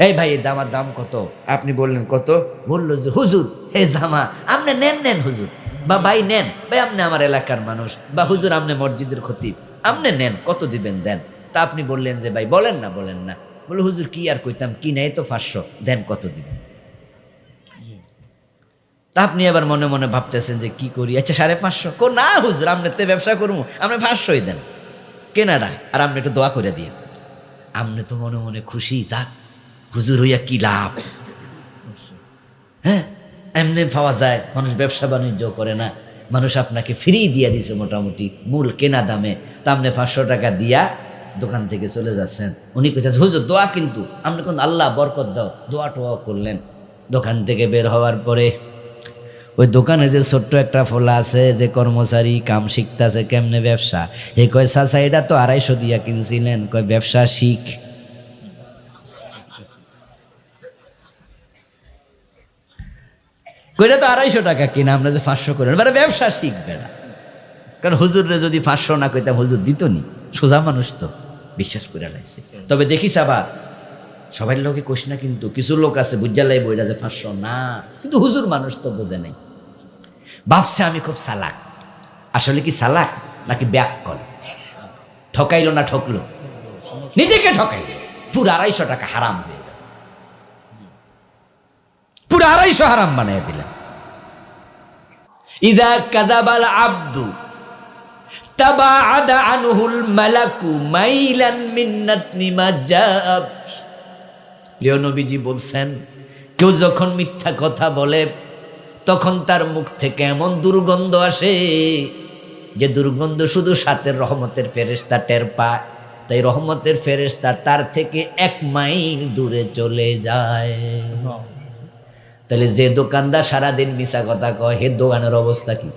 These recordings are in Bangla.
এই ভাই এই জামার দাম কত? আপনি বললেন কত? বললো যে হুজুর এই জামা আপনি নেন নেন হুজুর, বা ভাই নেন ভাই, আপনি আমার এলাকার মানুষ, বা হুজুর আপনি মসজিদের খতিব, আপনি নেন, কত দিবেন দেন। তা আপনি বললেন যে ভাই বলেন না বলেন না। বলে হুজুর কি আর কইতাম, কি নাই তো 500, দেন কত দিবেন। তা আপনি আবার মনে মনে ভাবতেছেন যে কি করি, আচ্ছা 550। কো না হুজুর আপনি তো ব্যবসা করবো, আপনি 500ই দেন কেনাডা, আর আপনি একটু দোয়া করে দিয়ে। আপনি তো মনে মনে খুশি, যাক হুজুর হইয়া কি লাভ। হ্যাঁ, এমনি পাওয়া যায়, মানুষ ব্যবসা বাণিজ্য করে না, মানুষ আপনাকে ফ্রি দিয়া দিছে মোটামুটি মূল কেনা দামে, তা আপনি 500 টাকা দিয়া দোকান থেকে চলে যাচ্ছেন। উনি কইতেছে হুজুর দোয়া, কিন্তু আপনি কোন আল্লাহ বরকত দাও, দোয়া টোয়া করলেন। দোকান থেকে বের হওয়ার পরে ওই দোকানে যে ছোট্ট একটা ফোলা আছে, যে কর্মচারী কাম শিখতেছে কেমনে ব্যবসা, এ কয় চাচা এটা তো 250 দিয়া কিনছিলেন, কয় ব্যবসা শিখ। কইটা তো 250 টাকা কিনা, আমরা যে 500 করেন, এবারে ব্যবসা শিখবে না। কারণ হুজুরে যদি 500 না কইতাম হুজুর দিত নি, সোজা মানুষ তো বিশ্বাস করে লাইছে। তবে দেখিস আবার সবাই লোকে কোশ না, কিন্তু কিছু লোক আছে বুঝা লাইব এটা যে 500 না, কিন্তু হুজুর মানুষ তো বোঝে নাই, ভাবছে আমি খুব চালাক। আসলে কি চালাক নাকি ব্যাককল? ঠকাইলো না ঠকলো? নিজেকে ঠকাইলো। পুরো 250 টাকা হারাম হয়ে গেল, পুরো 250 হারাম বানিয়ে দিলাম। ইদা কাযাবাল আব্দু তাবাআদা আনহুল মালাকু মাইলান মিন নাতনি মা জাআ। প্রিয় নবীজি বলছেন, কেউ যখন মিথ্যা কথা বলে তখন তার মুখ থেকে এমন দুর্গন্ধ আসে যে দুর্গন্ধ শুধু সাতের রহমতের ফেরেশতা টের পায়। তাই রহমতের ফেরেশতা তার থেকে 1 মাইল দূরে চলে যায়। তাহলে যে দোকানদার সারাদিন মিছা কথা কয়, হে দোকানের অবস্থা কি?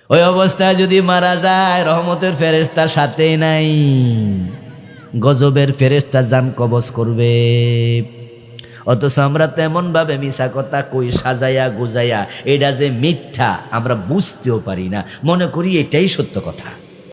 ওই অবস্থায় যদি মারা যায়, রহমতের ফেরেশতার সাথেই নাই, গজবের ফেরেশতা জান কবজ করবে। অথচ আমরা তেমন ভাবে মিছা কথা কই, সাজাইয়া গুজাইয়া, এটা যে মিথ্যা আমরা বুঝতেও পারি না, মনে করি এটাই সত্য কথা।